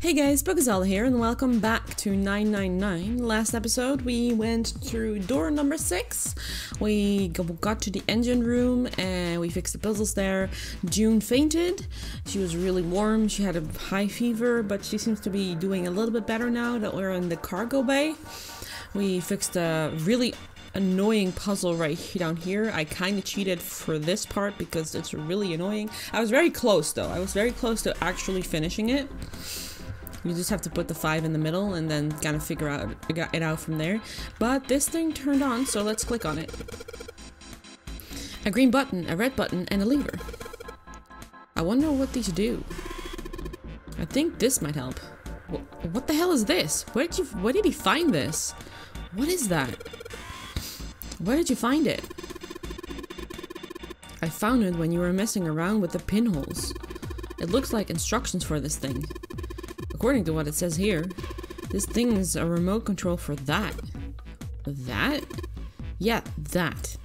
Hey guys, Bugazala here, and welcome back to 999. Last episode, we went through door number 6. We got to the engine room, and we fixed the puzzles there. June fainted. She was really warm. She had a high fever, but she seems to be doing a little bit better now that we're in the cargo bay. We fixed a really annoying puzzle right down here. I kind of cheated for this part because it's really annoying. I was very close, though. I was very close to actually finishing it. You just have to put the 5 in the middle and then kind of figure it out from there. But this thing turned on, so let's click on it. A green button, a red button, and a lever. I wonder what these do. I think this might help. What the hell is this? Where did he find this? What is that? Where did you find it? I found it when you were messing around with the pinholes. It looks like instructions for this thing. According to what it says here, this thing is a remote control for that. That? Yeah, that.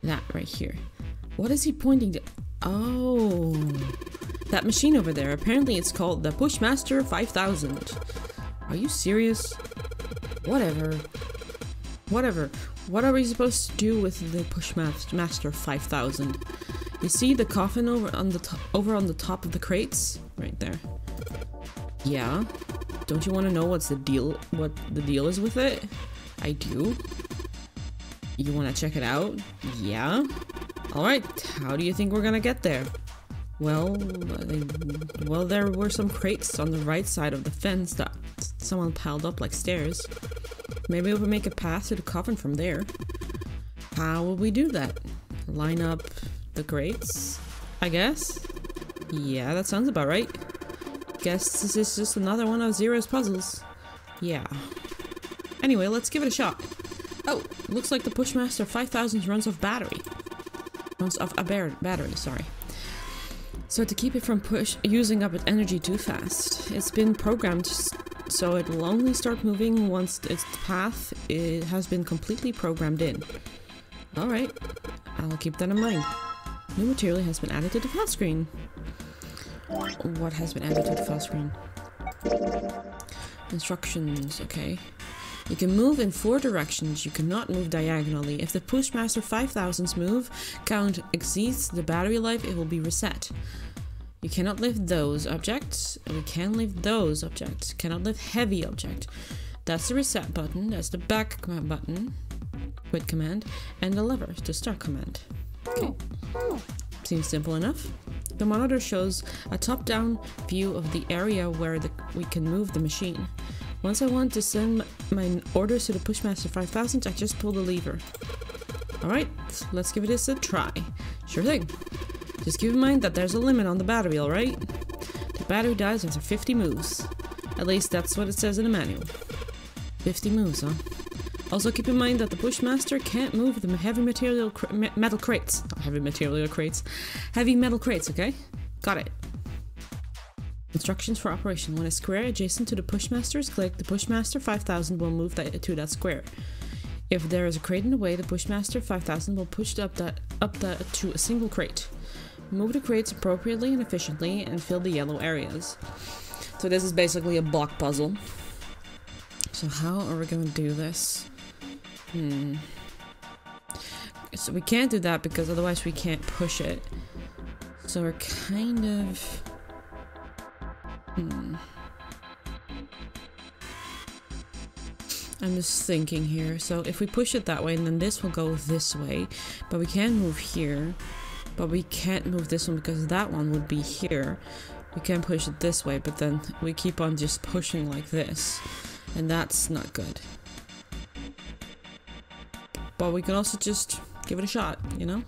That right here. What is he pointing to? Oh, that machine over there. Apparently it's called the Pushmaster 5000. Are you serious? Whatever. Whatever. What are we supposed to do with the Pushmaster 5000? You see the coffin over on the top of the crates? Right there. Yeah. Don't you want to know what the deal is with it? I do. You want to check it out? Yeah. Alright, how do you think we're gonna get there? Well, there were some crates on the right side of the fence that someone piled up like stairs. Maybe we will make a path to the coffin from there. How will we do that? Line up the crates, I guess? Yeah, that sounds about right. Guess this is just another one of Zero's puzzles. Yeah. Anyway, let's give it a shot. Oh, looks like the Pushmaster 5000 runs off battery. Runs off a battery, sorry. So to keep it from using up its energy too fast, it's been programmed so it will only start moving once its path has been completely programmed in. Alright, I'll keep that in mind. New material has been added to the file screen. What has been added to the file screen? Instructions, okay. You can move in 4 directions. You cannot move diagonally. If the Pushmaster 5000's move count exceeds the battery life, it will be reset. You cannot lift those objects. We can lift those objects. Cannot lift heavy object. That's the reset button. That's the back command button. Quit command. And the lever, the start command. Okay. Seems simple enough. The monitor shows a top-down view of the area where we can move the machine. Once I want to send my orders to the Pushmaster 5000, I just pull the lever. Alright, let's give this a try. Sure thing. Just keep in mind that there's a limit on the battery, alright? The battery dies after 50 moves. At least that's what it says in the manual. 50 moves, huh? Also keep in mind that the Pushmaster can't move the heavy metal crates. Not heavy material crates. Heavy metal crates, okay? Got it. Instructions for operation. When a square adjacent to the Pushmaster is clicked, the Pushmaster 5000 will move to that square. If there is a crate in the way, the Pushmaster 5000 will push to a single crate. Move the crates appropriately and efficiently and fill the yellow areas. So this is basically a block puzzle. So how are we going to do this? So we can't do that because otherwise we can't push it. So we're kind of... I'm just thinking here. So if we push it that way, then this will go this way. But we can move here. But we can't move this one because that one would be here. We can push it this way, but then we keep on just pushing like this. And that's not good. But we can also just give it a shot, you know?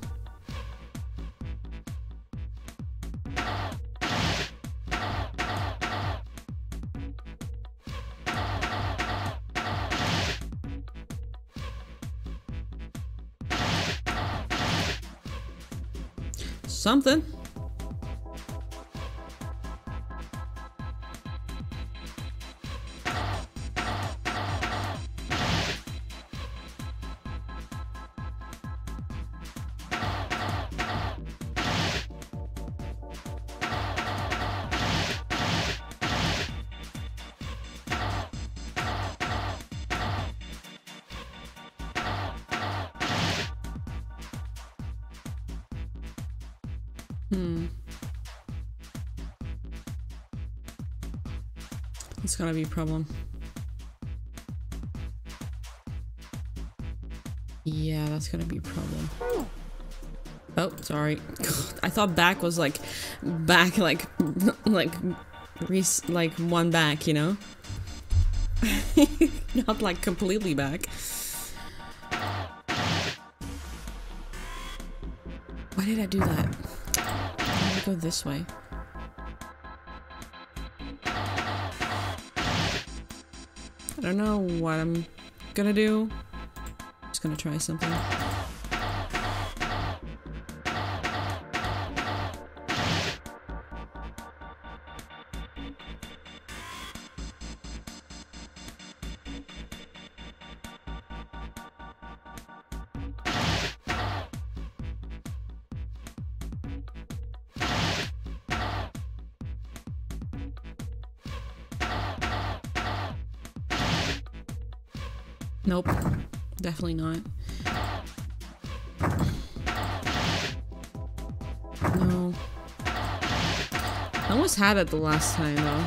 Something. It's gonna be a problem. Yeah, that's gonna be a problem. Oh, sorry. I thought back was like back like one back, you know? Not like completely back. Why did I do that? I'm gonna go this way. I don't know what I'm gonna do. I'm just gonna try something. Nope, definitely not. No. I almost had it the last time though.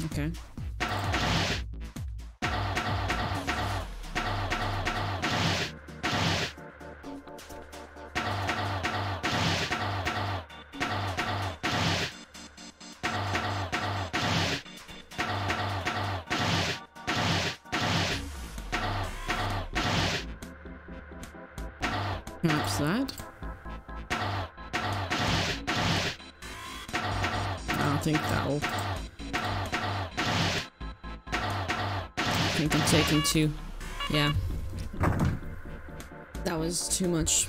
Okay. Perhaps that? I don't think that'll... I think I'm taking two. Yeah. That was too much.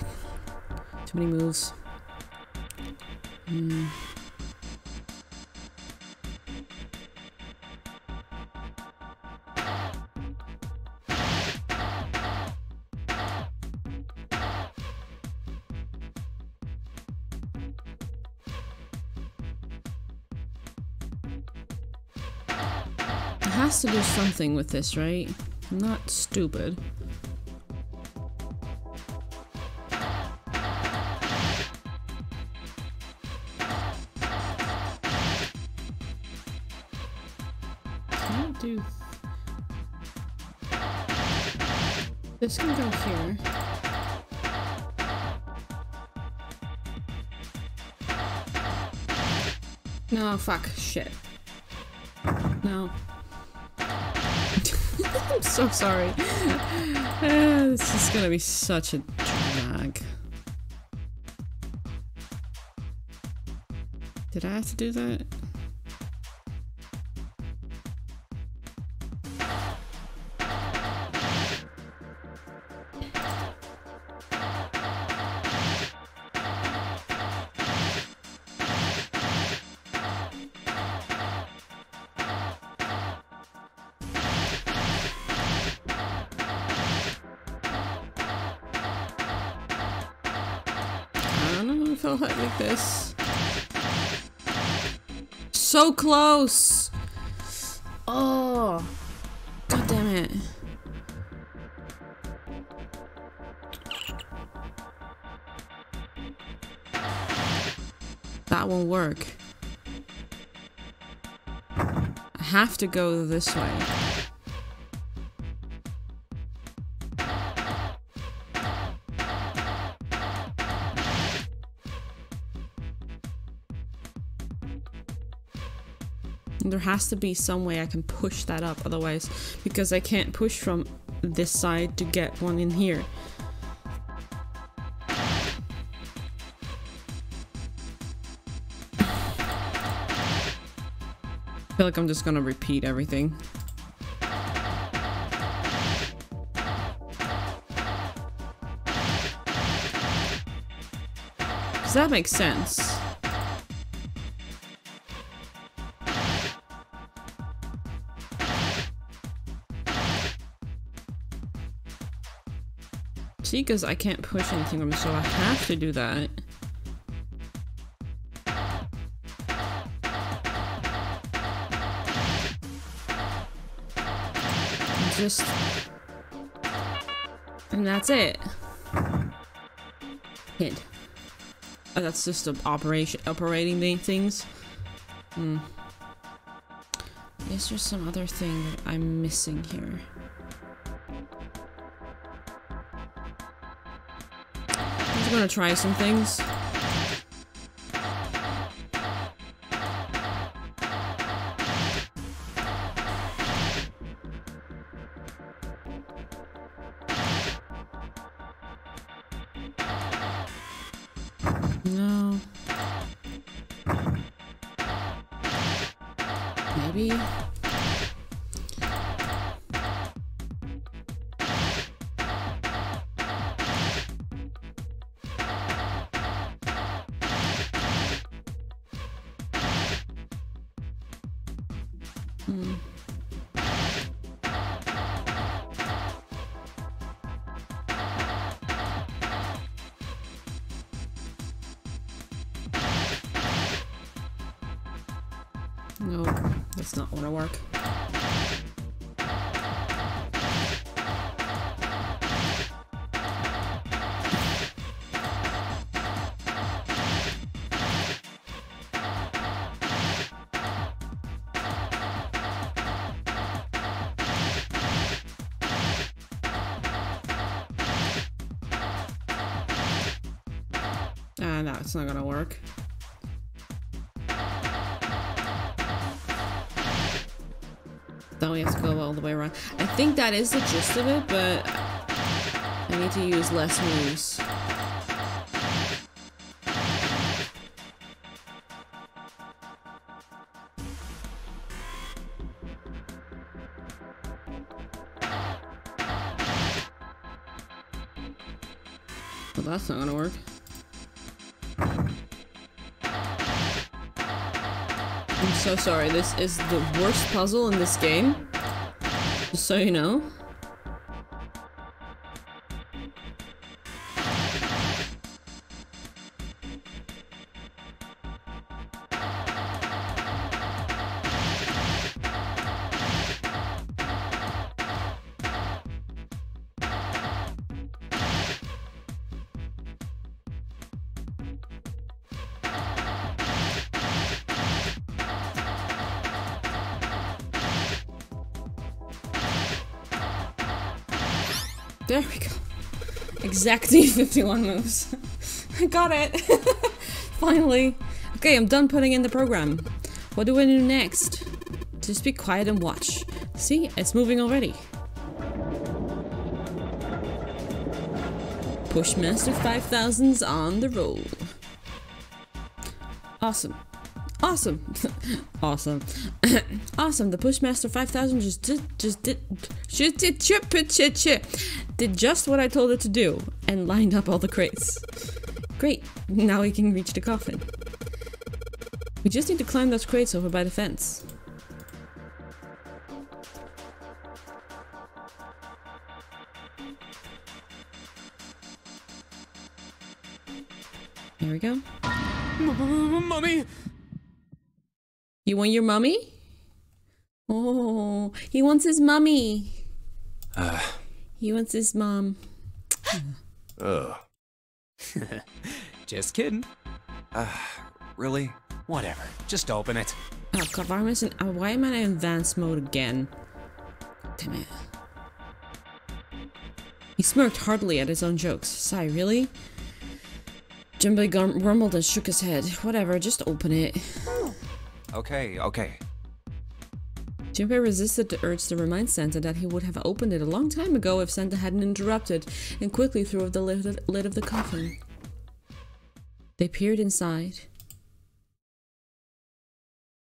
Too many moves. Has to do something with this, right? I'm not stupid. Can I do... This can go here. No, fuck. Shit. No. I'm so sorry. This is gonna be such a drag. Did I have to do that? Like this. So close. Oh, god damn it. That won't work. I have to go this way. There has to be some way I can push that up otherwise, because I can't push from this side to get one in here. I feel like I'm just gonna repeat everything. Does that make sense? See, because I can't push anything from, so I have to do that. Just... and that's it. Hit. Oh, that's just the operating things. Is there some other thing that I'm missing here? I'm just gonna try some things. No. Maybe. No, that's not gonna work. No, it's not gonna work. Then we have to go all the way around. I think that is the gist of it, but I need to use less moves. Well, that's not gonna work. I'm so sorry, this is the worst puzzle in this game. Just so you know. There we go. Exactly 51 moves. I got it. Finally. Okay, I'm done putting in the program. What do I do next? Just be quiet and watch. See, it's moving already. Pushmaster 5000's on the roll. Awesome. Awesome. Awesome. Awesome. The Pushmaster 5000 did just what I told it to do and lined up all the crates. Great. Now we can reach the coffin. We just need to climb those crates over by the fence. Here we go. Mommy! You want your mummy? Oh, he wants his mummy. He wants his mom. Just kidding. Really? Whatever. Just open it. Oh god, why am I in advanced mode again? Damn it. He smirked heartily at his own jokes. Sigh, really? Jinbei grumbled and shook his head. Whatever, just open it. Okay. Jinbei resisted the urge to remind Santa that he would have opened it a long time ago if Santa hadn't interrupted, and quickly threw up the lid of the coffin. They peered inside.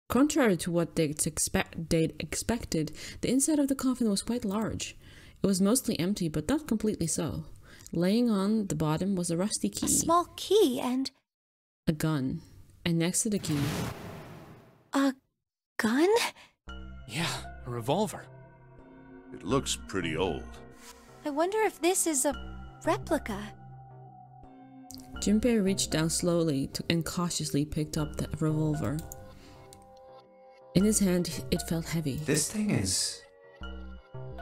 Contrary to what they'd expected, the inside of the coffin was quite large. It was mostly empty, but not completely so. Laying on the bottom was a rusty key. A small key, and a gun, and next to the key, A gun? Yeah, a revolver. It looks pretty old. I wonder if this is a replica. Junpei reached down slowly and cautiously picked up the revolver. In his hand, it felt heavy. This thing is...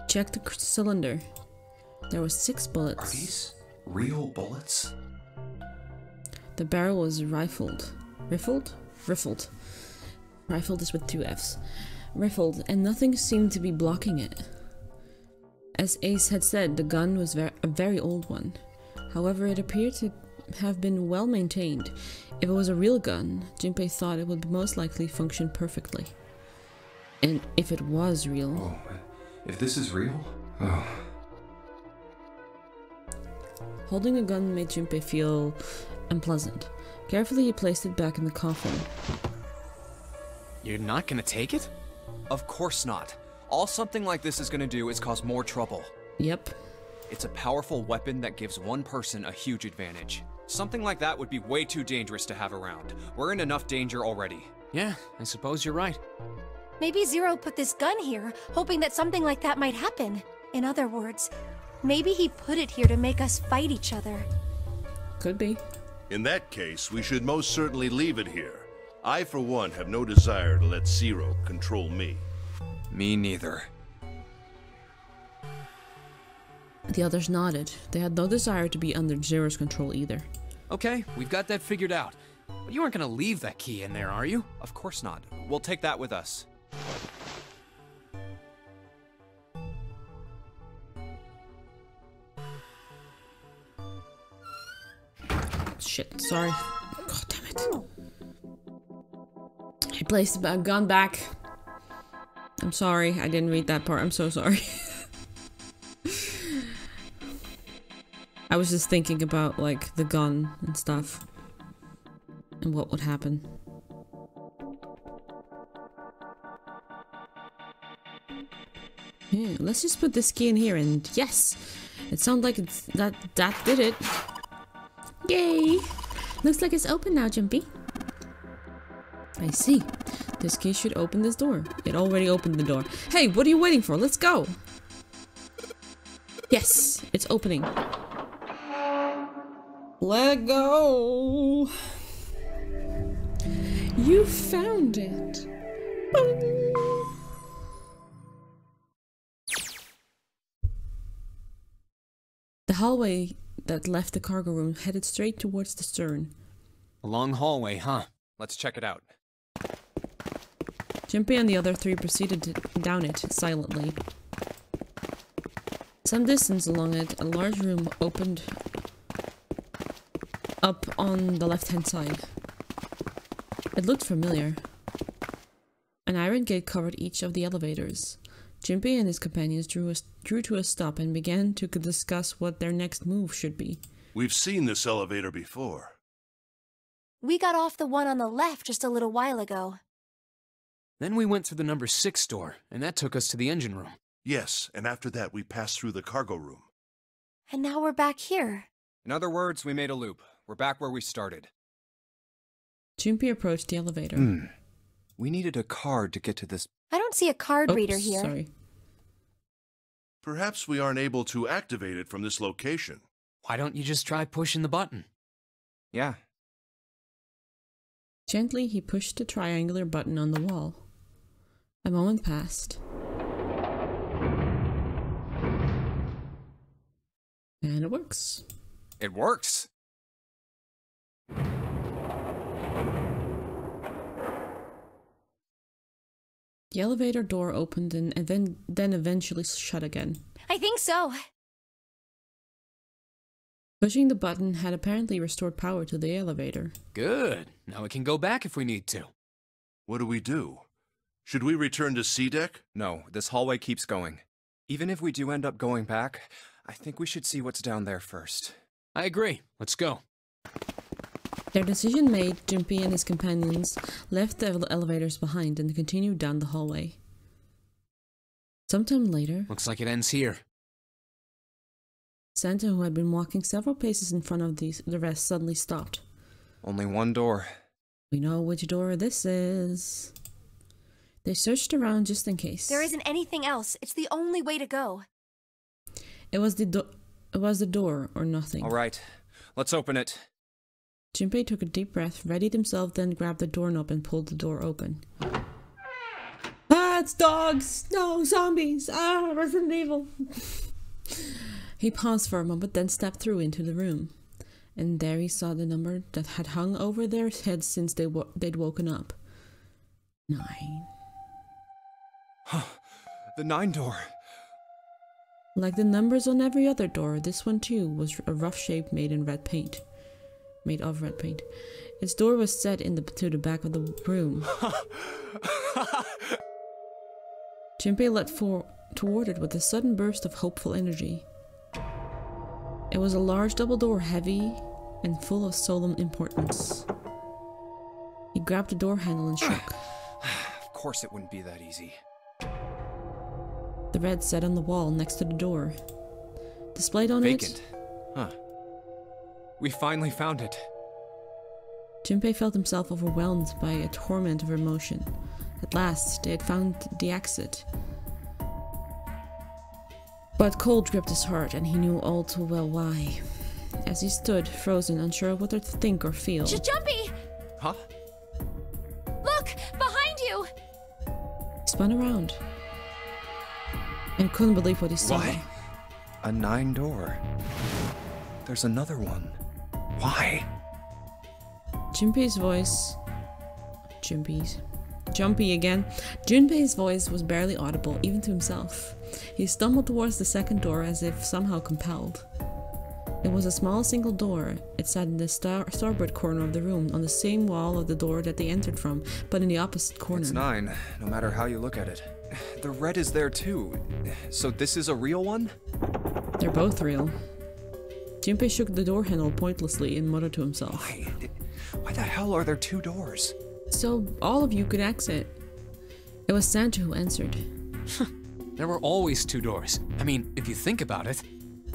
Checked the cylinder. There were 6 Are bullets. these real bullets? The barrel was rifled. Riffled? Riffled. Rifled is with 2 F's. Riffled, and nothing seemed to be blocking it. As Ace had said, the gun was a very old one. However, it appeared to have been well maintained. If it was a real gun, Junpei thought it would most likely function perfectly. And if it was real... Oh, if this is real? Oh. Holding the gun made Junpei feel unpleasant. Carefully, he placed it back in the coffin. You're not gonna take it? Of course not. All something like this is gonna do is cause more trouble. Yep. It's a powerful weapon that gives one person a huge advantage. Something like that would be way too dangerous to have around. We're in enough danger already. Yeah, I suppose you're right. Maybe Zero put this gun here, hoping that something like that might happen. In other words, maybe he put it here to make us fight each other. Could be. In that case, we should most certainly leave it here. I, for one, have no desire to let Zero control me. Me neither. The others nodded. They had no desire to be under Zero's control either. Okay, we've got that figured out. But you aren't gonna leave that key in there, are you? Of course not. We'll take that with us. Shit, sorry. God damn it. I placed the gun back. I'm sorry, I didn't read that part. I'm so sorry. I was just thinking about, like, the gun and stuff. And what would happen. Yeah, let's just put this key in here and yes! It sounds like it's that did it. Yay! Looks like it's open now, Jumpy. I see. This key should open this door. It already opened the door. Hey, what are you waiting for? Let's go! Yes! It's opening. Let go! You found it! Boom. The hallway that left the cargo room headed straight towards the stern. A long hallway, huh? Let's check it out. Junpei and the other 3 proceeded down it silently. Some distance along it, a large room opened up on the left-hand side. It looked familiar. An iron gate covered each of the elevators. Junpei and his companions drew to a stop and began to discuss what their next move should be. We've seen this elevator before. We got off the one on the left just a little while ago. Then we went through the number 6 door, and that took us to the engine room. Yes, and after that we passed through the cargo room. And now we're back here. In other words, we made a loop. We're back where we started. Junpei approached the elevator. We needed a card to get to this. I don't see a card reader here. Sorry. Perhaps we aren't able to activate it from this location. Why don't you just try pushing the button? Yeah. Gently, he pushed the triangular button on the wall. A moment passed. And it works. It works! The elevator door opened and then eventually shut again. I think so. Pushing the button had apparently restored power to the elevator. Good. Now we can go back if we need to. What do we do? Should we return to C-Deck? No, this hallway keeps going. Even if we do end up going back, I think we should see what's down there first. I agree. Let's go. Their decision made, Junpei and his companions left the elevators behind and continued down the hallway. Sometime later, Looks like it ends here. Santa, who had been walking several paces in front of the rest, suddenly stopped. Only one door. We know which door this is. They searched around just in case. There isn't anything else. It's the only way to go. It was the door or nothing. All right, let's open it. Junpei took a deep breath, readied himself, then grabbed the doorknob and pulled the door open. Ah, it's dogs! No, zombies! Ah, Resident Evil! He paused for a moment, then stepped through into the room. And there he saw the number that had hung over their heads since they'd woken up. 9. The 9 door. Like the numbers on every other door, this one too was a rough shape made of red paint. Its door was set to the back of the room. Junpei leapt toward it with a sudden burst of hopeful energy. It was a large double door, heavy and full of solemn importance. He grabbed the door handle and shook. Of course it wouldn't be that easy. The red said on the wall next to the door. Displayed on Vacant. Huh. We finally found it. Junpei felt himself overwhelmed by a torment of emotion. At last, they had found the exit. But cold gripped his heart, and he knew all too well why. As he stood, frozen, unsure of what to think or feel. Jumpy! Huh? Look! Behind you! He spun around and couldn't believe what he saw. Why? A 9 door. There's another one. Why? Junpei's voice... Jumpy again. Junpei's voice was barely audible, even to himself. He stumbled towards the second door as if somehow compelled. It was a small single door. It sat in the starboard corner of the room, on the same wall of the door that they entered from, but in the opposite corner. It's 9, no matter how you look at it. The red is there too. So this is a real one? They're both real. Junpei shook the door handle pointlessly and muttered to himself. Why the hell are there 2 doors? So all of you could exit. It was Santa who answered. There were always 2 doors. I mean, if you think about it.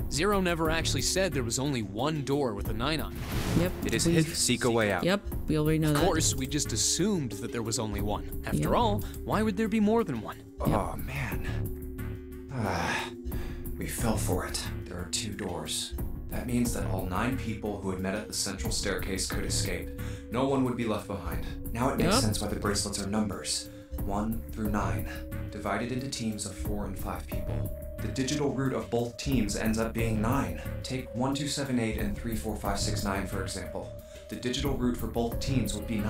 Zero never actually said there was only one door with a 9 on it. Yep. It is hid, seek a way out. Yep, we already know that. Of course, we just assumed that there was only one. After Yep. all, why would there be more than one? Oh, man. We fell for it. There are 2 doors. That means that all 9 people who had met at the central staircase could escape. No one would be left behind. Now it makes sense why the bracelets are numbers. 1 through 9, divided into teams of 4 and 5 people. The digital root of both teams ends up being 9. Take 1278 and 34569 for example. The digital root for both teams would be 9.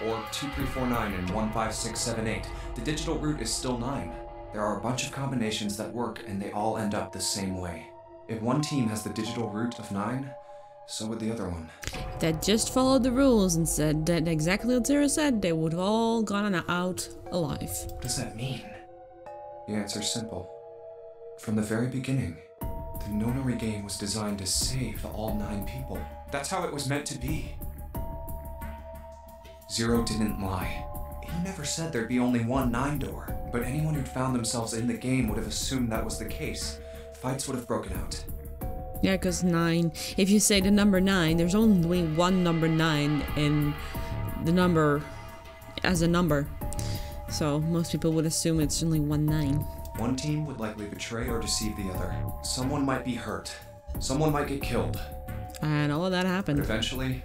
Or 2349 and 15678. The digital root is still 9. There are a bunch of combinations that work and they all end up the same way. If one team has the digital root of 9, so would the other one. That just followed the rules and said that exactly what Zero said, they would have all gone out alive. What does that mean? The answer's simple. From the very beginning, the Nonary Game was designed to save all 9 people. That's how it was meant to be. Zero didn't lie. He never said there'd be only one 9 door, but anyone who'd found themselves in the game would have assumed that was the case. Fights would have broken out. Yeah, because 9, if you say the number 9, there's only one number 9 in the number as a number. So most people would assume it's only 1 9. One team would likely betray or deceive the other. Someone might be hurt. Someone might get killed. And all of that But happened. eventually,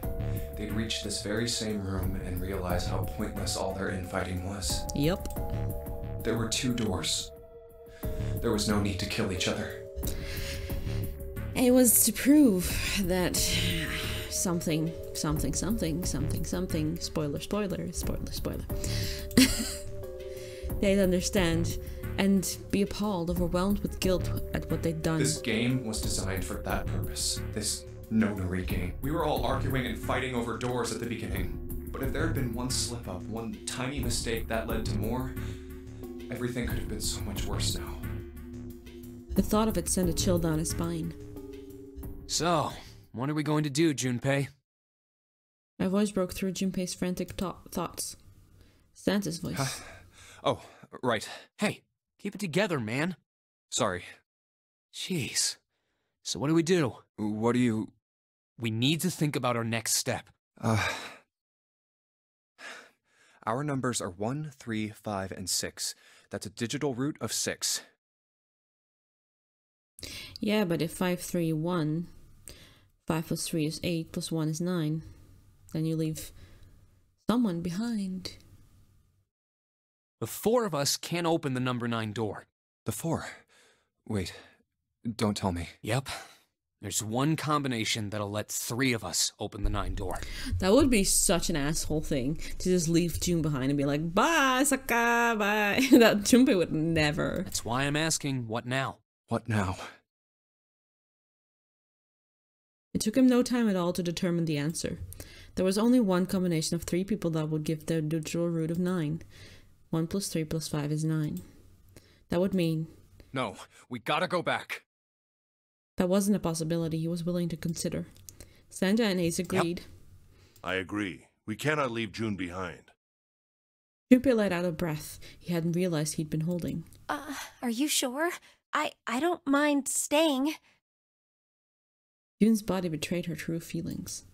they'd reach this very same room and realize how pointless all their infighting was. Yep. There were 2 doors. There was no need to kill each other. It was to prove that something, spoiler, they'd understand and be appalled, overwhelmed with guilt at what they'd done. This game was designed for that purpose. This Nonary Game. We were all arguing and fighting over doors at the beginning. But if there had been one slip-up, one tiny mistake that led to more, everything could have been so much worse now. The thought of it sent a chill down his spine. So, what are we going to do, Junpei? My voice broke through Junpei's frantic thoughts. Santa's voice. Oh, right. Hey, keep it together, man. Sorry. Jeez. So what do we do? What do you... We need to think about our next step. Our numbers are 1, 3, 5, and 6. That's a digital root of 6. Yeah, but if 5, 3, 1, 5 plus 3 is 8, plus 1 is 9, then you leave someone behind. The 4 of us can't open the number 9 door. The 4? Wait, don't tell me. Yep. There's one combination that'll let 3 of us open the 9 door. That would be such an asshole thing, to just leave June behind and be like, bye, Saka, bye. That Junpei would never. That's why I'm asking, what now? What now? It took him no time at all to determine the answer. There was only one combination of 3 people that would give their digital root of 9. 1 plus 3 plus 5 is 9. That would mean... No, we gotta go back. That wasn't a possibility he was willing to consider. Santa and Ace agreed. Yep. I agree. We cannot leave June behind. Junpei let out a breath he hadn't realized he'd been holding. Are you sure? I don't mind staying. June's body betrayed her true feelings.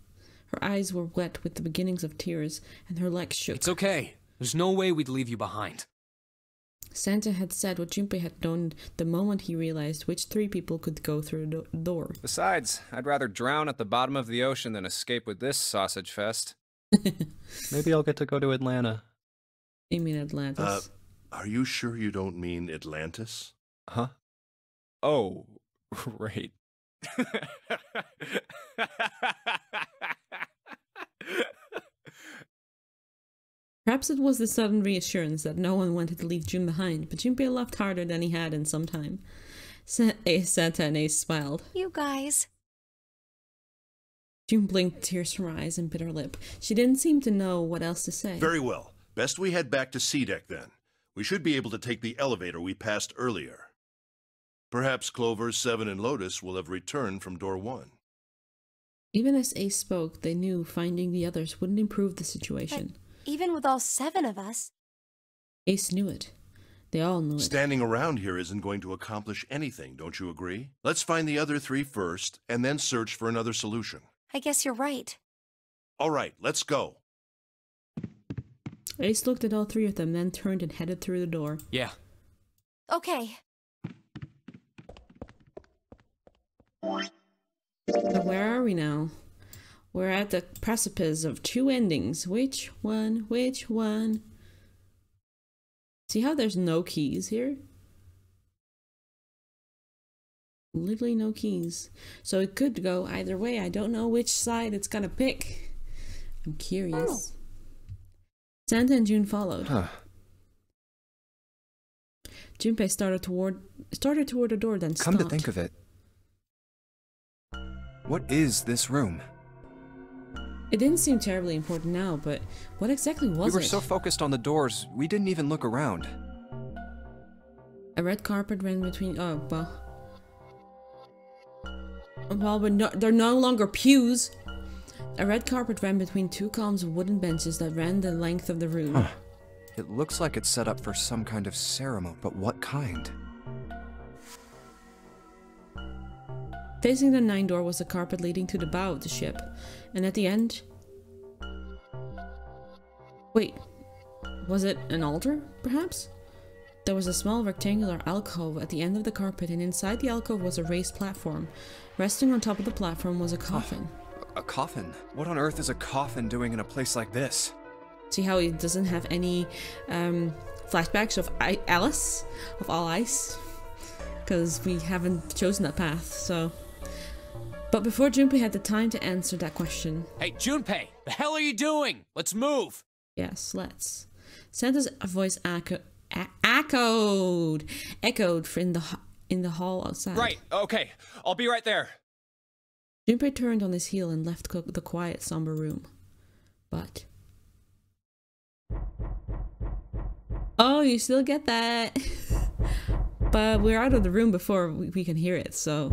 Her eyes were wet with the beginnings of tears, and her legs shook. It's okay. There's no way we'd leave you behind. Santa had said what Junpei had known the moment he realized which 3 people could go through the door. Besides, I'd rather drown at the bottom of the ocean than escape with this sausage fest. Maybe I'll get to go to Atlanta. You mean Atlantis? Are you sure you don't mean Atlantis? Huh? Oh, right. Perhaps it was the sudden reassurance that no one wanted to leave June behind, but Junpei laughed harder than he had in some time. Santa and Ace smiled. You guys. June blinked tears from her eyes and bit her lip. She didn't seem to know what else to say. Very well. Best we head back to C-Deck then. We should be able to take the elevator we passed earlier. Perhaps Clover, Seven, and Lotus will have returned from door 1. Even as Ace spoke, they knew finding the others wouldn't improve the situation. But even with all 7 of us. Ace knew it. They all knew it. Standing around here isn't going to accomplish anything, don't you agree? Let's find the other 3 first, and then search for another solution. I guess you're right. All right, let's go. Ace looked at all 3 of them, then turned and headed through the door. Yeah. Okay. So where are we now? We're at the precipice of 2 endings. Which one? Which one? See how there's no keys here? Literally no keys. So it could go either way. I don't know which side it's gonna pick. I'm curious. Santa and June followed. Junpei started toward the door, then stopped. Come to think of it, what is this room? It didn't seem terribly important now, but what exactly was it? We were so focused on the doors, we didn't even look around. A red carpet ran between... Oh, well... Well, but no, they're no longer pews! A red carpet ran between 2 columns of wooden benches that ran the length of the room. It looks like it's set up for some kind of ceremony, but what kind? Facing the 9 door was a carpet leading to the bow of the ship, and at the end... Wait, was it an altar, perhaps? There was a small rectangular alcove at the end of the carpet, and inside the alcove was a raised platform. Resting on top of the platform was a coffin. A coffin? What on earth is a coffin doing in a place like this? See how it doesn't have any flashbacks of Alice, of All Ice? Because we haven't chosen that path, so... But before Junpei had the time to answer that question... Hey, Junpei! The hell are you doing? Let's move! Yes, let's. Santa's voice echoed in the hall outside. Right, okay. I'll be right there. Junpei turned on his heel and left the quiet, somber room. But... Oh, you still get that! But we're out of the room before we can hear it, so...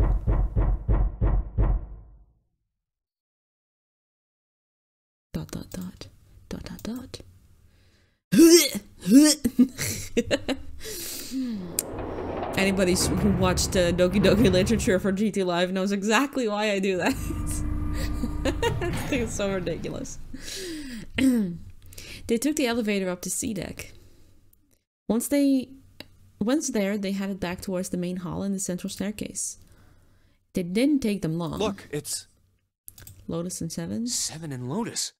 Dot dot dot. Dot dot dot. Anybody who watched Doki Doki Literature for GT Live knows exactly why I do that. I think it's so ridiculous. They took the elevator up to C deck. Once there, they headed back towards the main hall and the central staircase. It didn't take them long. Look, it's... Lotus and Seven? 7 and Lotus.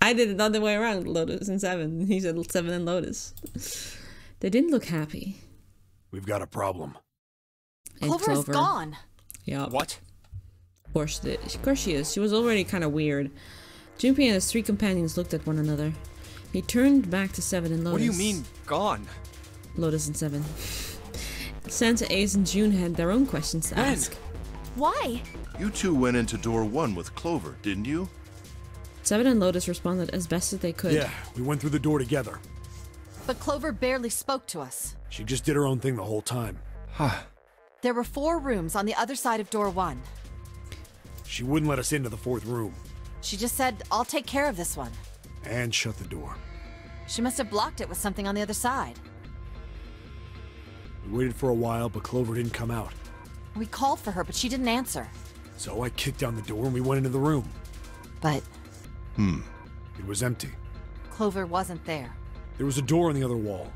I did it the other way around, Lotus and Seven. He said Seven and Lotus. They didn't look happy. We've got a problem. And Clover's gone. Yeah. What? Of course she is. She was already kind of weird. Junpei and his 3 companions looked at one another. He turned back to Seven and Lotus. What do you mean, gone? Lotus and Seven. Santa, Ace, and June had their own questions to ask. Why? You two went into door 1 with Clover, didn't you? Seven and Lotus responded as best as they could. Yeah, we went through the door together. But Clover barely spoke to us. She just did her own thing the whole time. Huh. There were 4 rooms on the other side of door 1. She wouldn't let us into the 4th room. She just said, I'll take care of this one. And shut the door. She must have blocked it with something on the other side. We waited for a while, but Clover didn't come out. We called for her, but she didn't answer. So I kicked down the door and we went into the room. But It was empty. Clover wasn't there. There was a door on the other wall.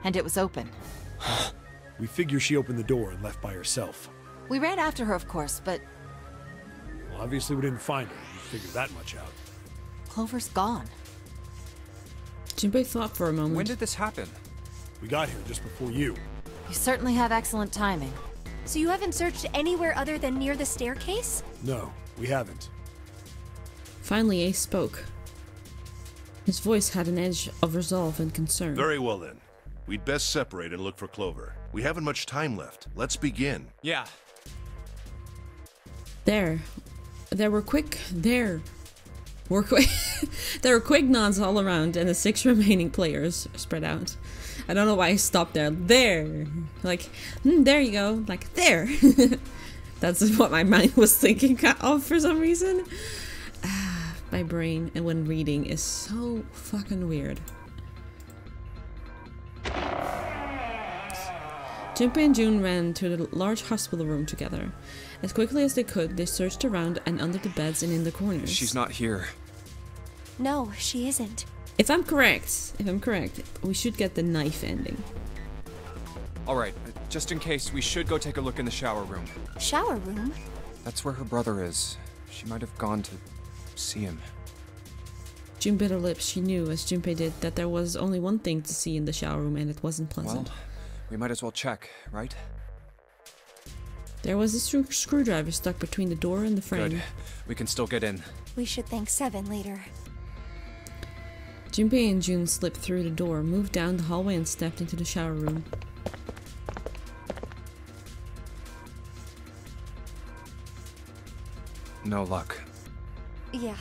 And it was open. We figure she opened the door and left by herself. We ran after her, of course, but Well, obviously we didn't find her. We figured that much out. Clover's gone. Junpei thought for a moment. When did this happen? We got here just before you. You certainly have excellent timing. So you haven't searched anywhere other than near the staircase? No, we haven't. Finally, Ace spoke. His voice had an edge of resolve and concern. Very well then. We'd best separate and look for Clover. We haven't much time left. Let's begin. Yeah. There were quick nods all around, and the 6 remaining players spread out. I don't know why I stopped there. There, like, there you go, like there. That's what my mind was thinking of for some reason. My brain, and when reading, is so fucking weird. Junpei and June ran to the large hospital room together. As quickly as they could, they searched around and under the beds and in the corners. She's not here. No, she isn't. If I'm correct, we should get the knife ending. Alright, just in case, we should go take a look in the shower room. Shower room? That's where her brother is. She might have gone to see him. June bit her lips. She knew, as Junpei did, that there was only one thing to see in the shower room, and it wasn't pleasant. Well, we might as well check, right? There was a screwdriver stuck between the door and the frame. Good. We can still get in. We should thank Seven later. Junpei and June slipped through the door, moved down the hallway, and stepped into the shower room. No luck. Yeah,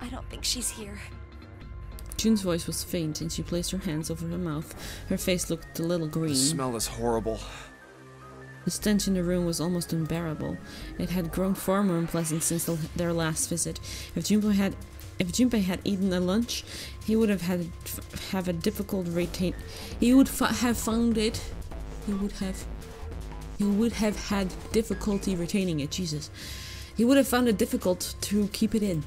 I don't think she's here. June's voice was faint, and she placed her hands over her mouth. Her face looked a little green. The smell is horrible. The stench in the room was almost unbearable. It had grown far more unpleasant since their last visit. If Junpei had eaten a lunch, he would have had a difficult retain. He would have found it. He would have had difficulty retaining it. Jesus, he would have found it difficult to keep it in.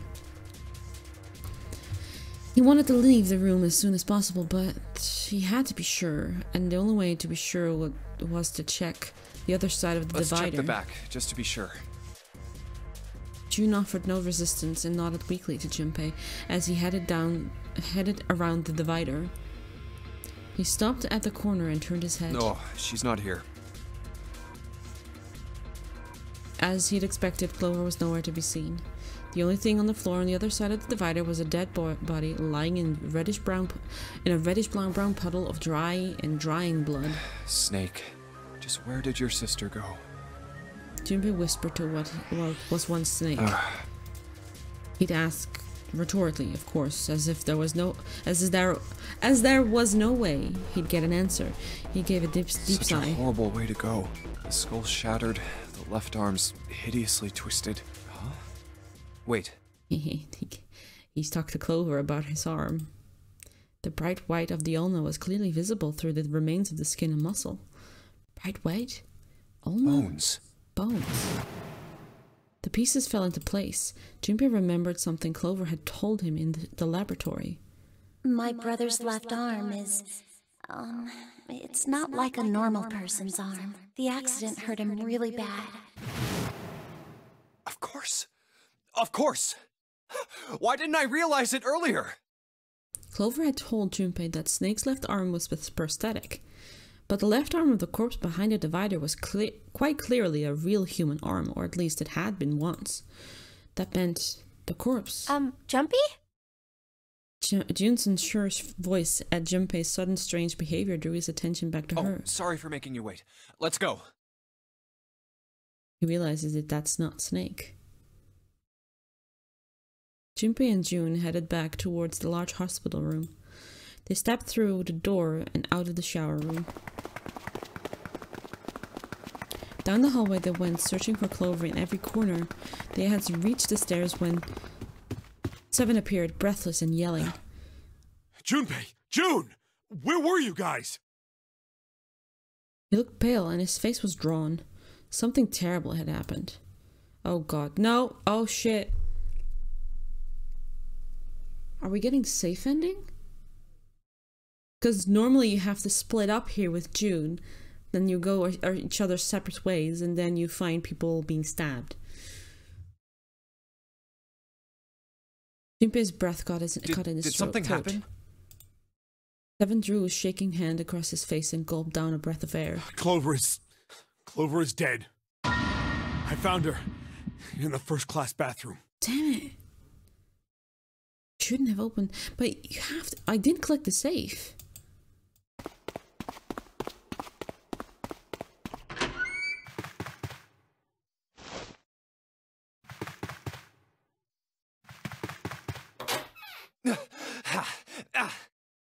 He wanted to leave the room as soon as possible, but he had to be sure, and the only way to be sure was to check the other side of the divider. Let's check the back, just to be sure. June offered no resistance and nodded weakly to Junpei as he headed around the divider. He stopped at the corner and turned his head. No, she's not here. As he'd expected, Clover was nowhere to be seen. The only thing on the floor on the other side of the divider was a dead body lying in a reddish-brown puddle of drying blood. Snake, just where did your sister go? Junpei whispered to what was once Snake. He'd ask rhetorically, of course, as there was no way he'd get an answer. He gave a deep Such sigh. a horrible way to go. The skull shattered, the left arm's hideously twisted. Huh? Wait. He's talked to Clover about his arm. The bright white of the ulna was clearly visible through the remains of the skin and muscle. Bright white? Ulna? Bones. Bones. The The pieces fell into place. Junpei remembered something Clover had told him in the laboratory. My brother's left arm is, it's not like a normal person's arm. The accident hurt him really bad. Of course. Of course. Why didn't I realize it earlier? Clover had told Junpei that Snake's left arm was prosthetic, but the left arm of the corpse behind the divider was quite clearly a real human arm, or at least it had been once. That meant the corpse. Jumpy? Jun's unsure voice at Junpei's sudden strange behavior drew his attention back to her. Sorry for making you wait. Let's go. He realizes that that's not Snake. Junpei and Jun headed back towards the large hospital room. They stepped through the door and out of the shower room. Down the hallway they went, searching for Clover in every corner. They had reached the stairs when Seven appeared, breathless and yelling. Junpei! Jun! Where were you guys? He looked pale and his face was drawn. Something terrible had happened. Oh god, no! Oh shit! Are we getting safe ending? Because normally you have to split up here with Jun, then you go each other's separate ways, and then you find people being stabbed. Junpei's breath caught in his throat. Did something happen? Seven drew his shaking hand across his face and gulped down a breath of air. Clover is dead. I found her in the first-class bathroom. Damn it. Shouldn't have opened, but you have to. I did click the safe.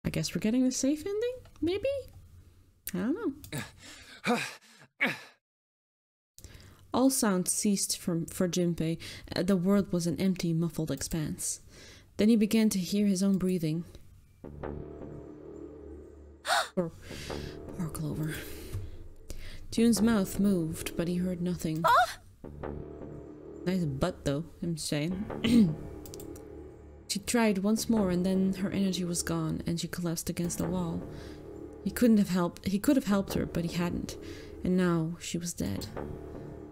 I guess we're getting the safe ending? Maybe? I don't know. All sound ceased for Junpei. The world was an empty, muffled expanse. Then he began to hear his own breathing. Poor Clover. Jun's mouth moved, but he heard nothing. Nice butt, though, I'm saying. She tried once more, and then her energy was gone, and she collapsed against the wall. He could have helped her, but he hadn't, and now she was dead.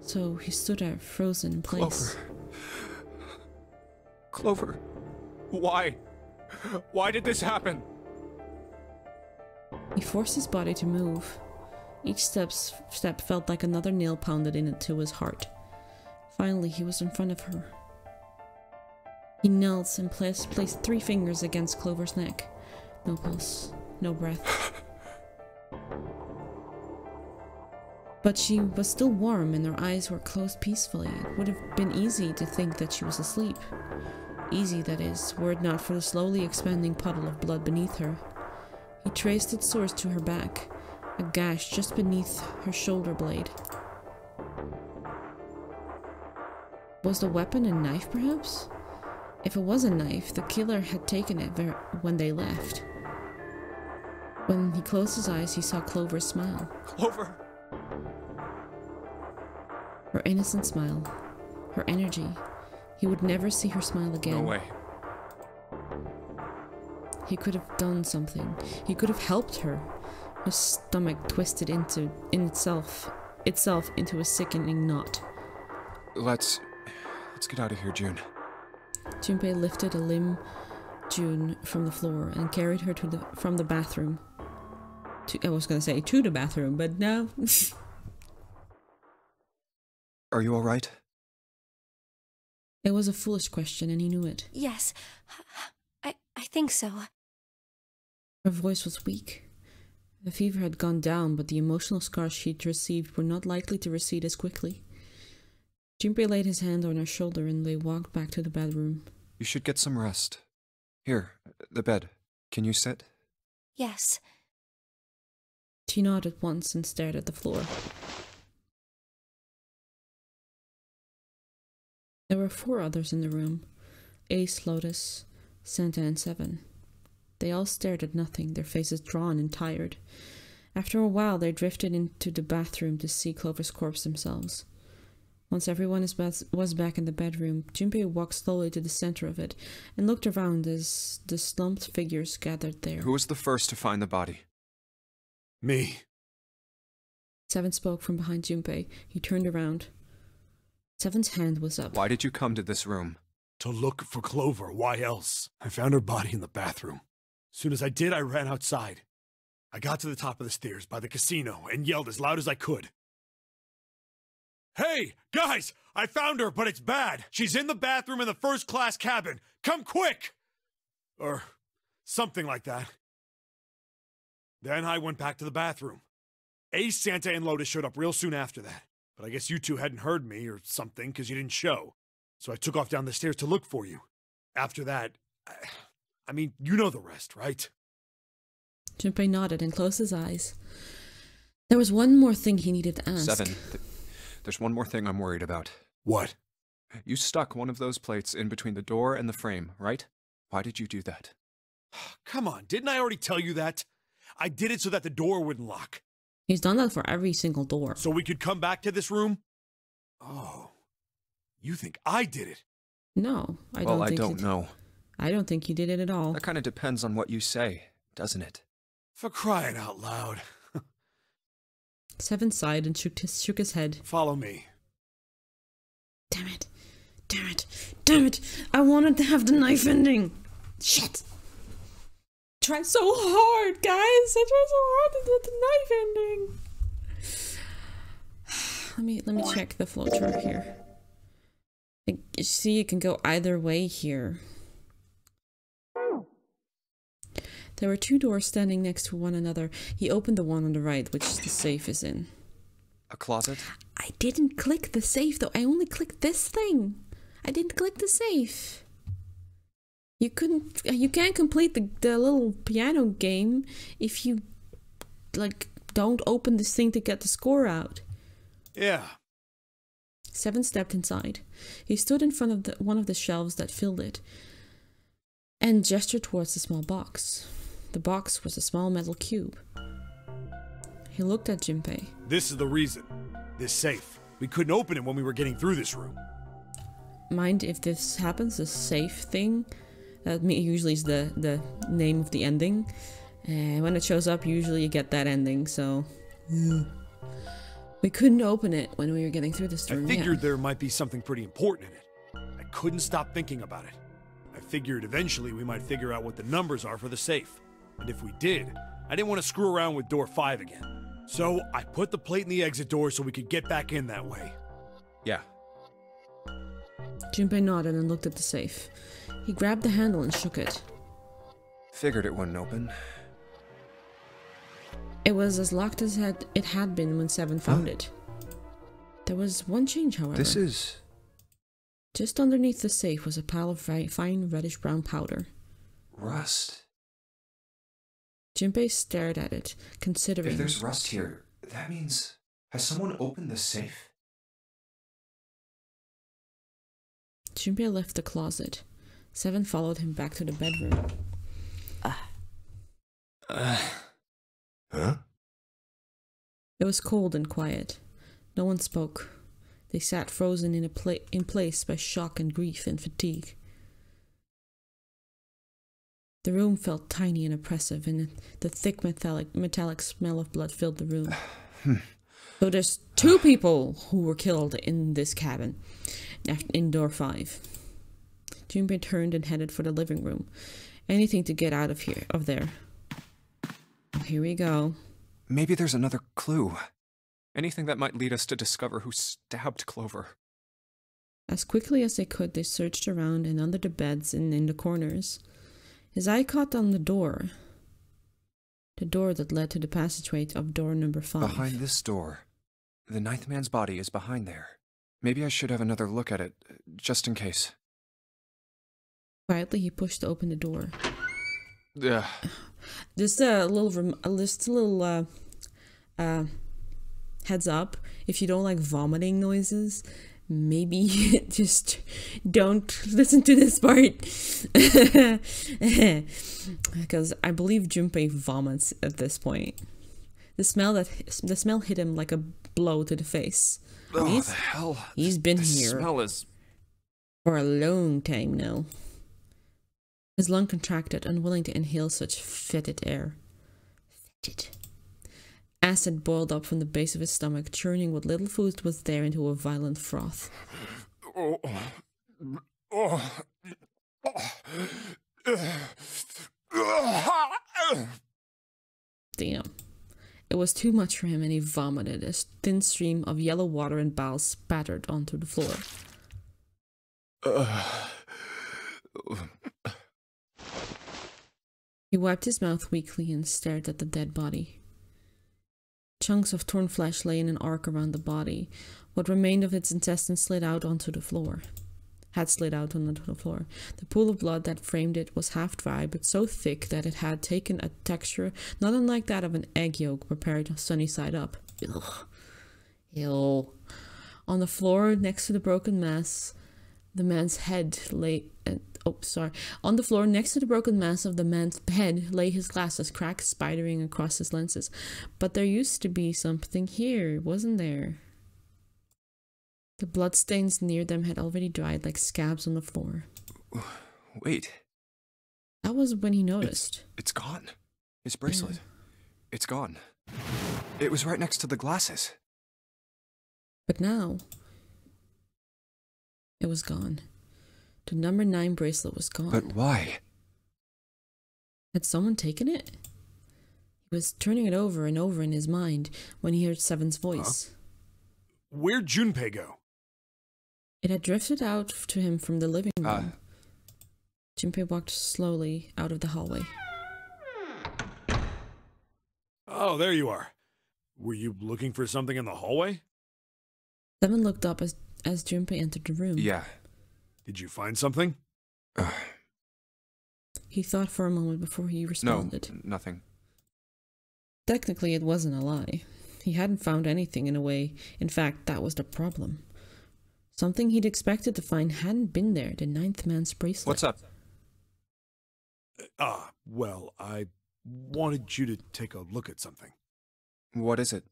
So he stood there, frozen in place. Clover. Why? Why did this happen? He forced his body to move. Each step felt like another nail pounded into his heart. Finally, he was in front of her. He knelt and placed 3 fingers against Clover's neck. No pulse, no breath. But she was still warm and her eyes were closed peacefully. It would have been easy to think that she was asleep. Easy, that is, were it not for the slowly expanding puddle of blood beneath her. He traced its source to her back, a gash just beneath her shoulder blade. Was the weapon a knife, perhaps? If it was a knife, the killer had taken it when they left. When he closed his eyes, he saw Clover's smile. Clover! Her innocent smile. Her energy. He would never see her smile again. No way. He could have done something. He could have helped her. His stomach twisted itself into a sickening knot. Let's get out of here, Jun. Junpei lifted a limp Jun from the floor and carried her from the bathroom. I was gonna say to the bathroom, but no. Are you alright? It was a foolish question and he knew it. Yes, I think so. Her voice was weak. The fever had gone down, but the emotional scars she'd received were not likely to recede as quickly. Junpei laid his hand on her shoulder and they walked back to the bedroom. You should get some rest. Here, the bed. Can you sit? Yes. She nodded once and stared at the floor. There were 4 others in the room. Ace, Lotus, Santa, and Seven. They all stared at nothing, their faces drawn and tired. After a while, they drifted into the bathroom to see Clover's corpse themselves. Once everyone was back in the bedroom, Junpei walked slowly to the center of it and looked around as the slumped figures gathered there. Who was the first to find the body? Me. Seven spoke from behind Junpei. He turned around. Seven's hand was up. Why did you come to this room? To look for Clover. Why else? I found her body in the bathroom. As soon as I did, I ran outside. I got to the top of the stairs by the casino and yelled as loud as I could. Hey, guys! I found her, but it's bad! She's in the bathroom in the first-class cabin! Come quick! Or something like that. Then I went back to the bathroom. Ace, Santa, and Lotus showed up real soon after that. But I guess you two hadn't heard me or something because you didn't show. So I took off down the stairs to look for you. After that, I mean, you know the rest, right? Junpei nodded and closed his eyes. There was one more thing he needed to ask. Seven. There's one more thing I'm worried about. What? You stuck one of those plates in between the door and the frame, right? Why did you do that? Come on, didn't I already tell you that? I did it so that the door wouldn't lock. He's done that for every single door. So we could come back to this room? Oh. You think I did it? No, I don't think Well, I don't know. I don't think you did it at all. That kind of depends on what you say, doesn't it? For crying out loud. Seven sighed and shook his head. Follow me. Damn it. Damn it. Damn it. I wanted to have the knife ending. Shit. Tried so hard, guys. I tried so hard to get the knife ending. Let me check the flowchart here. You see, you can go either way here. There were two doors standing next to one another. He opened the one on the right, which the safe is in. A closet? I didn't click the safe, though. I only clicked this thing. I didn't click the safe. You can't complete the little piano game if you, don't open this thing to get the score out. Yeah. Seven stepped inside. He stood in front of one of the shelves that filled it and gestured towards the small box. The box was a small metal cube. He looked at Junpei. This is the reason. This safe. We couldn't open it when we were getting through this room. Mind if this happens, the safe thing, that usually is the name of the ending. And when it shows up, usually you get that ending, so... Yeah. We couldn't open it when we were getting through this room. I figured there might be something pretty important in it. I couldn't stop thinking about it. I figured eventually we might figure out what the numbers are for the safe. And if we did, I didn't want to screw around with door 5 again. So I put the plate in the exit door so we could get back in that way. Yeah. Junpei nodded and looked at the safe. He grabbed the handle and shook it. Figured it wouldn't open. It was as locked as it had been when Seven found it. There was one change, however. This is... Just underneath the safe was a pile of fine reddish-brown powder. Rust. Junpei stared at it, considering... If there's rust here, that means... Has someone opened the safe? Junpei left the closet. Seven followed him back to the bedroom. Huh? It was cold and quiet. No one spoke. They sat frozen in place by shock and grief and fatigue. The room felt tiny and oppressive, and the thick metallic smell of blood filled the room. So there's two people who were killed in this cabin, in door 5. Junpei turned and headed for the living room. Anything to get out of there. Here we go. Maybe there's another clue. Anything that might lead us to discover who stabbed Clover. As quickly as they could, they searched around and under the beds and in the corners. His eye caught on the door. The door that led to the passageway of door number 5. Behind this door. The 9th man's body is behind there. Maybe I should have another look at it, just in case. Quietly, he pushed open the door. Ugh. Just a little heads up. If you don't like vomiting noises, maybe just don't listen to this part. Because I believe Junpei vomits at this point. The smell hit him like blow to the face. Oh, the hell. He's been the here smell is... for a long time now. His lung contracted, unwilling to inhale such fetid air. Fetid. Acid boiled up from the base of his stomach, churning what little food was there into a violent froth. Damn. It was too much for him, and he vomited. A thin stream of yellow water and bile spattered onto the floor. He wiped his mouth weakly and stared at the dead body. Chunks of torn flesh lay in an arc around the body. What remained of its intestines slid out onto the floor. The pool of blood that framed it was half dry, but so thick that it had taken a texture not unlike that of an egg yolk prepared sunny side up. Ugh. Ew. On the floor next to the broken mass, the man's head lay... On the floor next to the broken mass of the man's head lay his glasses, cracks spidering across his lenses. But there used to be something here, wasn't there? The bloodstains near them had already dried like scabs on the floor. Wait. That was when he noticed. It's gone. His bracelet. It's gone. It was right next to the glasses. But now... it was gone. The number 9 bracelet was gone. But why? Had someone taken it? He was turning it over and over in his mind when he heard Seven's voice. Huh? Where'd Junpei go? It had drifted out to him from the living room. Junpei walked slowly out of the hallway. Oh, there you are. Were you looking for something in the hallway? Seven looked up as Junpei entered the room. Yeah. Did you find something? He thought for a moment before he responded. No, nothing. Technically, it wasn't a lie. He hadn't found anything in a way. In fact, that was the problem. Something he'd expected to find hadn't been there, the 9th man's bracelet. What's up? Well, I wanted you to take a look at something. What is it?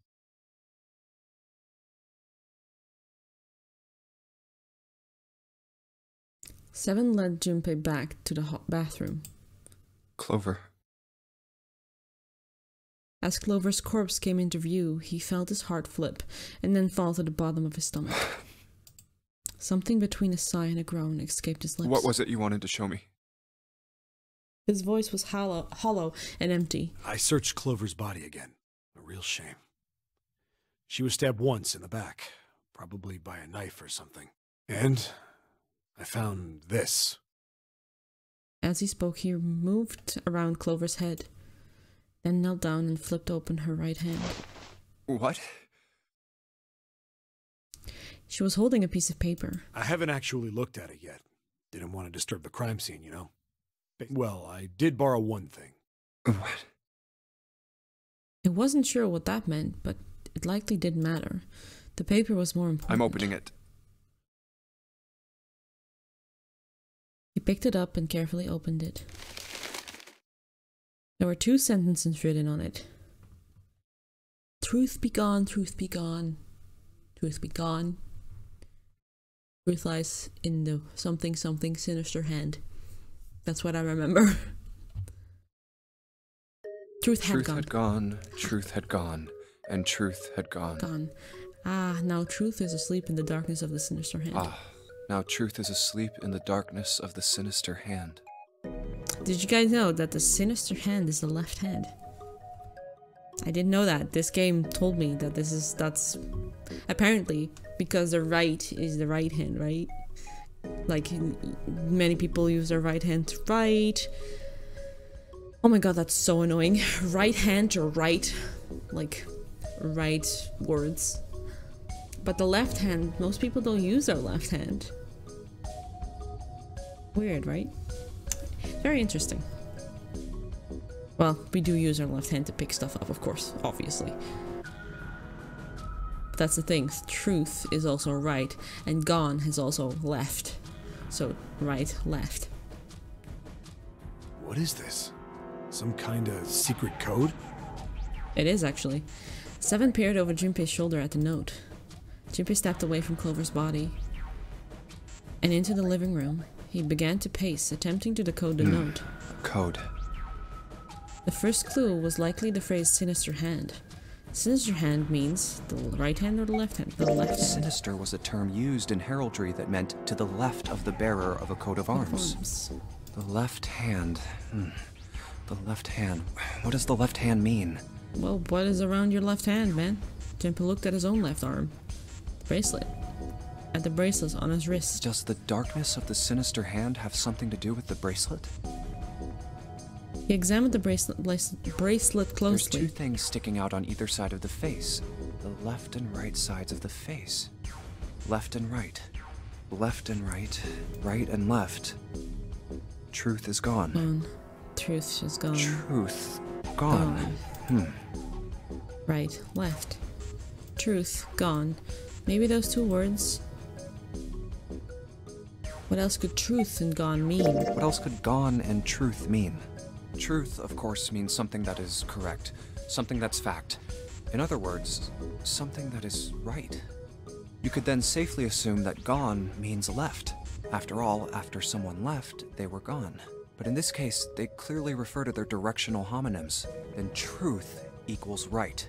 Seven led Junpei back to the bathroom. Clover. As Clover's corpse came into view, he felt his heart flip and then fall to the bottom of his stomach. Something between a sigh and a groan escaped his lips. What was it you wanted to show me? His voice was hollow and empty. I searched Clover's body again. A real shame. She was stabbed once in the back, probably by a knife or something. And I found this. As he spoke, he moved around Clover's head, then knelt down and flipped open her right hand. What? She was holding a piece of paper. I haven't actually looked at it yet. Didn't want to disturb the crime scene, you know? Well, I did borrow one thing. What? It wasn't sure what that meant, but it likely didn't matter. The paper was more important. I'm opening it. He picked it up and carefully opened it. There were 2 sentences written on it. Truth be gone, truth be gone, truth be gone. Truth lies in the something something sinister hand. That's what I remember. Truth had gone. Truth had gone, and truth had gone. Now truth is asleep in the darkness of the sinister hand. Now truth is asleep in the darkness of the sinister hand. Did you guys know that the sinister hand is the left hand? I didn't know that. This game told me that that's apparently because the right is the right hand, right? Like many people use their right hand to write. Oh my god, that's so annoying. Right hand to write, like write words. But the left hand, most people don't use their left hand. Weird, right? Very interesting. Well, we do use our left hand to pick stuff up, of course, obviously. But that's the thing, truth is also right, and gone is also left. So, right, left. What is this? Some kind of secret code? It is, actually. Seven peered over Junpei's shoulder at the note. Junpei stepped away from Clover's body and into the living room. He began to pace, attempting to decode the note. Code. The first clue was likely the phrase sinister hand. Sinister hand means the right hand or the left hand? The left hand. Sinister was a term used in heraldry that meant to the left of the bearer of a coat of arms. The left hand. The left hand. What does the left hand mean? Well, what is around your left hand, man? Junpei looked at his own left arm. Bracelet. At the bracelet on his wrist. Does the darkness of the sinister hand have something to do with the bracelet? He examined the bracelet closely. There's two things sticking out on either side of the face. The left and right sides of the face. Left and right. Left and right. Right and left. Truth is gone. Gone. Truth is gone. Truth gone. Right, left. Truth gone. Maybe those two words. What else could truth and gone mean? What else could gone and truth mean? Truth, of course, means something that is correct, something that's fact. In other words, something that is right. You could then safely assume that gone means left. After all, after someone left, they were gone. But in this case, they clearly refer to their directional homonyms. Then truth equals right,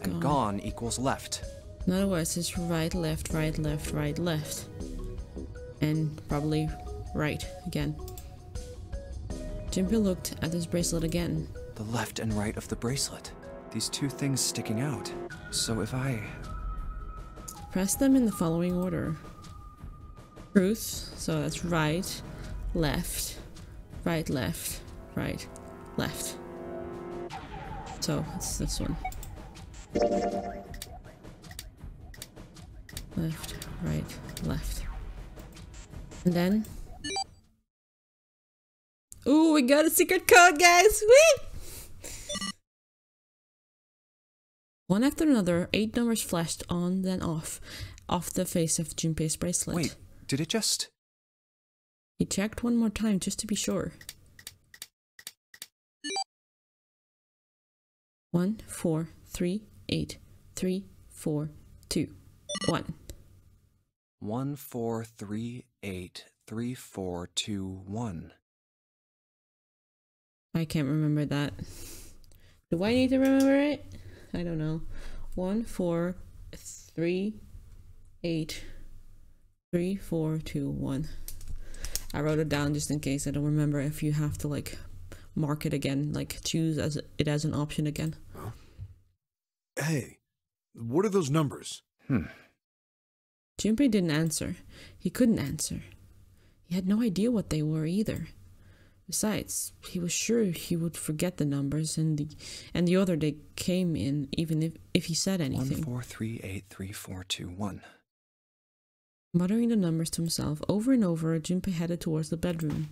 and gone equals left. In other words, it's right, left, right, left, right, left. And probably right again. Junpei looked at his bracelet again. The left and right of the bracelet. These two things sticking out. So if I... press them in the following order. Truth, so that's right, left, right, left, right, left. So it's this one. Left, right, left. And then... ooh, we got a secret code, guys! Whee! One after another, 8 numbers flashed on, then off the face of Junpei's bracelet. Wait, did it just... He checked one more time just to be sure. 1, 4, 3, 8, 3, 4, 2, 1. 1, 4, 3, 8, 3, 4, 2, 1. I can't remember that. Do I need to remember it? I don't know. 1, 4, 3, 8, 3, 4, 2, 1. I wrote it down just in case I don't remember. If you have to like mark it again, like choose it as an option again. Huh? Hey, what are those numbers? Junpei didn't answer. He couldn't answer. He had no idea what they were either. Besides, he was sure he would forget the numbers and the order they came in, even if he said anything. 1, 4, 3, 8, 3, 4, 2, 1. Muttering the numbers to himself over and over, Junpei headed towards the bedroom.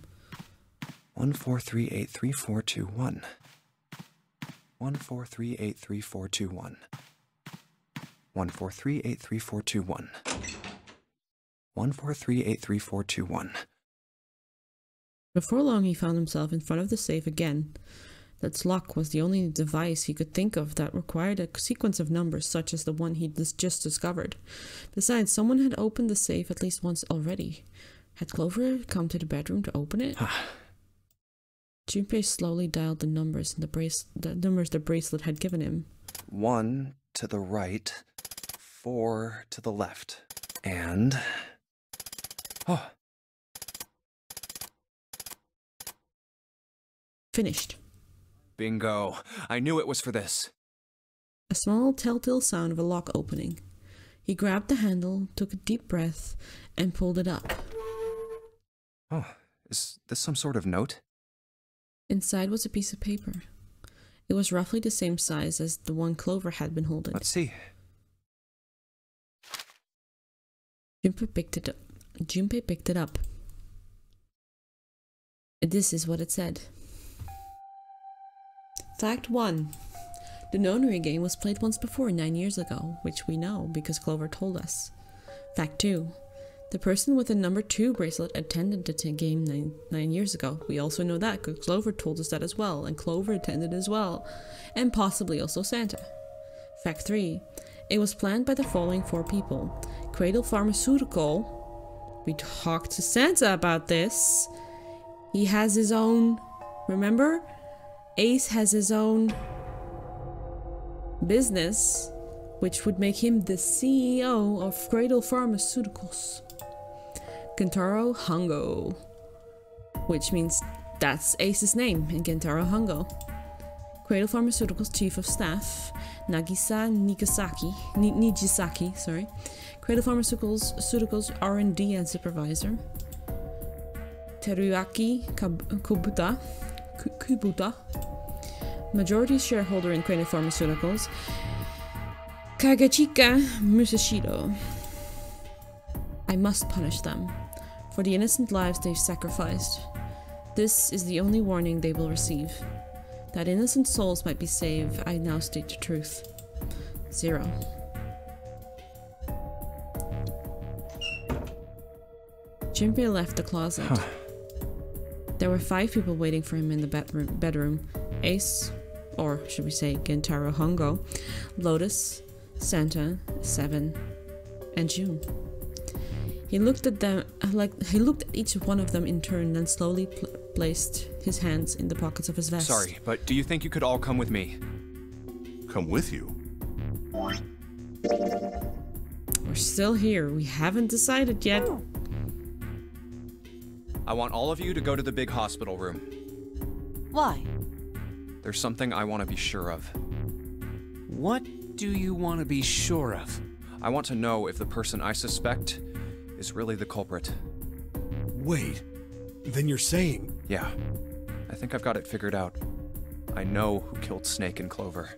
1, 4, 3, 8, 3, 4, 2, 1. 1, 4, 3, 8, 3, 4, 2, 1. 1, 4, 3, 8, 3, 4, 2, 1. 1, 4, 3, 8, 3, 4, 2, 1. Before long, he found himself in front of the safe again. Its lock was the only device he could think of that required a sequence of numbers such as the one he'd just discovered. Besides, someone had opened the safe at least once already. Had Clover come to the bedroom to open it? Junpei slowly dialed the numbers in the numbers the bracelet had given him. 1 to the right, 4 to the left, and... oh. Finished. Bingo. I knew it was for this. A small telltale sound of a lock opening. He grabbed the handle, took a deep breath, and pulled it up. Oh, is this some sort of note? Inside was a piece of paper. It was roughly the same size as the one Clover had been holding. Let's see. Junpei picked it up. This is what it said. Fact 1. The Nonary Game was played once before 9 years ago, which we know because Clover told us. Fact 2. The person with the number 2 bracelet attended the game 9 years ago. We also know that because Clover told us that as well, and Clover attended as well, and possibly also Santa. Fact 3. It was planned by the following 4 people. Cradle Pharmaceutical. We talked to Santa about this. He has his own... Remember? Ace has his own business, which would make him the CEO of Cradle Pharmaceuticals. Gentaro Hongo, which means that's Ace's name in Gentaro Hongo. Cradle Pharmaceuticals Chief of Staff, Nagisa Nijisaki, sorry. Cradle Pharmaceuticals R&D and Supervisor. Teruaki Kubuta. Majority shareholder in Cradle Pharmaceuticals. Kagachika Musashido. I must punish them for the innocent lives they've sacrificed. This is the only warning they will receive. That innocent souls might be saved, I now state the truth. 0. Junpei left the closet. There were 5 people waiting for him in the bedroom. Ace, or should we say Gentaro Hongo, Lotus, Santa, 7, and June. He looked at them he looked at each one of them in turn, then slowly placed his hands in the pockets of his vest. Sorry, but do you think you could all come with me? Come with you? We're still here. We haven't decided yet. I want all of you to go to the big hospital room. Why? There's something I want to be sure of. What do you want to be sure of? I want to know if the person I suspect is really the culprit. Wait, then you're saying... Yeah, I think I've got it figured out. I know who killed Snake and Clover.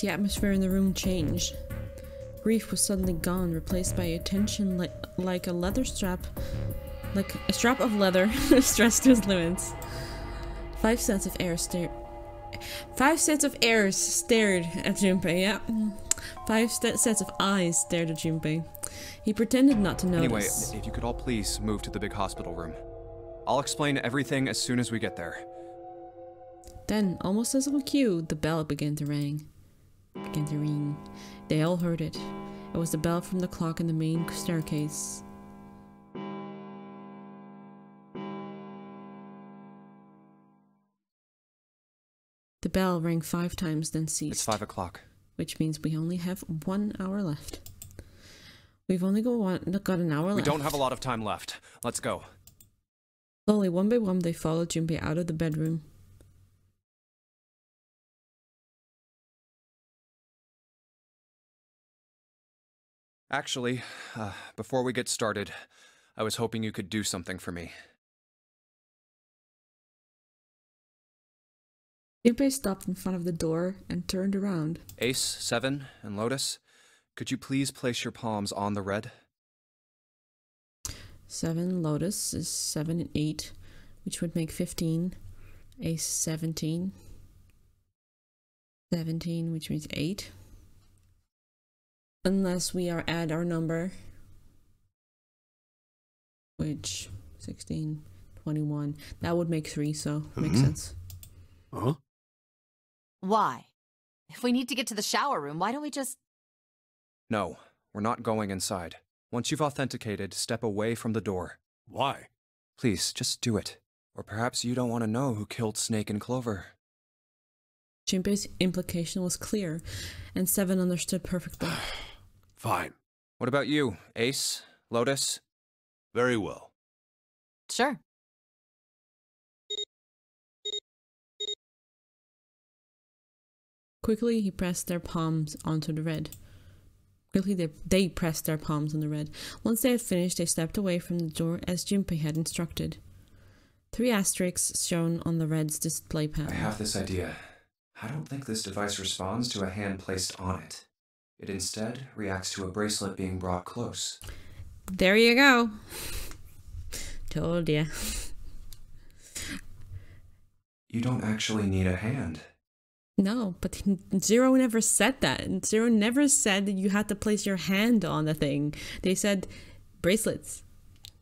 The atmosphere in the room changed. Grief was suddenly gone, replaced by a tension like a leather strap, like a strap of leather stressed to its limits. 5 sets of air stared. 5 sets of airs stared at Junpei. Yeah, 5 sets of eyes stared at Junpei. He pretended not to notice. Anyway, if you could all please move to the big hospital room. I'll explain everything as soon as we get there. Then, almost as on cue, the bell began to ring. They all heard it. It was the bell from the clock in the main staircase. The bell rang 5 times, then ceased. It's 5 o'clock. Which means we only have 1 hour left. We've only got an hour left. We don't have a lot of time left. Let's go. Slowly, one by one, they followed Junpei out of the bedroom. Actually, before we get started, I was hoping you could do something for me. Junpei stopped in front of the door and turned around. Ace, 7, and Lotus, could you please place your palms on the red? 7, Lotus is 7 and 8, which would make 15. Ace 17. 17, which means 8. Unless we are add our number, which 16, 21. That would make 3, so makes sense. Huh? Why? If we need to get to the shower room, why don't we just... No, we're not going inside. Once you've authenticated, step away from the door. Why? Please, just do it. Or perhaps you don't want to know who killed Snake and Clover. Junpei's implication was clear, and 7 understood perfectly. Fine. What about you, Ace? Lotus? Very well. Sure. Quickly, he pressed their palms onto the red. Quickly, they pressed their palms on the red. Once they had finished, they stepped away from the door as Junpei had instructed. 3 asterisks shown on the red's display panel. I have this idea. I don't think this device responds to a hand placed on it. It instead reacts to a bracelet being brought close. There you go. Told ya. You don't actually need a hand. No, but Zero never said that. Zero never said that you had to place your hand on the thing. They said bracelets.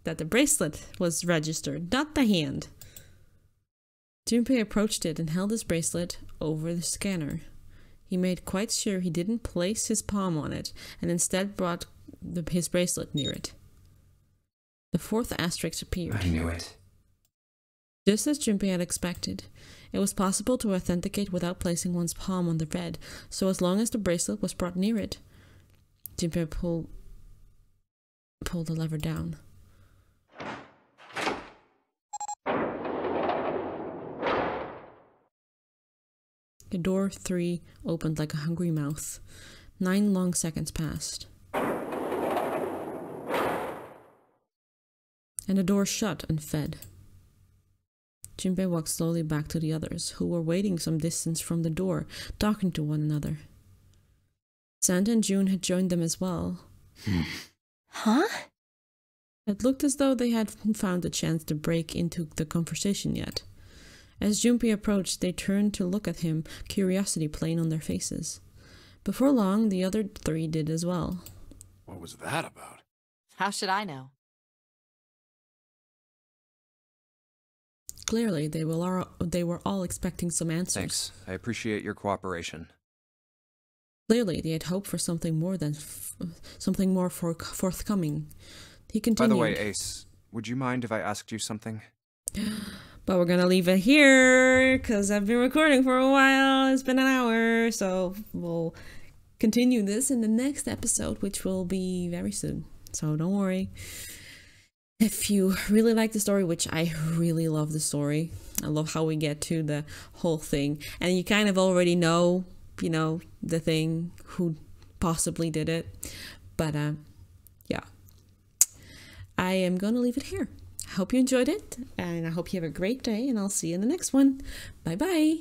That the bracelet was registered, not the hand. Junpei approached it and held his bracelet over the scanner. He made quite sure he didn't place his palm on it, and instead brought his bracelet near it. The fourth asterisk appeared. I knew it. Just as Junpei had expected, it was possible to authenticate without placing one's palm on the red, so as long as the bracelet was brought near it. Junpei pulled the lever down. The door 3 opened like a hungry mouth. 9 long seconds passed. And the door shut and fed. Junpei walked slowly back to the others, who were waiting some distance from the door, talking to one another. Santa and June had joined them as well. Huh? It looked as though they hadn't found a chance to break into the conversation yet. As Junpei approached, they turned to look at him, curiosity plain on their faces. Before long, the other 3 did as well. What was that about? How should I know? Clearly, they were all expecting some answers. Thanks. I appreciate your cooperation. Clearly, they had hoped for something more forthcoming. He continued. By the way, Ace, would you mind if I asked you something? But we're gonna leave it here, because I've been recording for a while. It's been an hour, so we'll continue this in the next episode, which will be very soon. So don't worry. If you really like the story, which I really love the story, I love how we get to the whole thing. And you kind of already know, the thing, who possibly did it. But, yeah. I am going to leave it here. I hope you enjoyed it, and I hope you have a great day, and I'll see you in the next one. Bye-bye.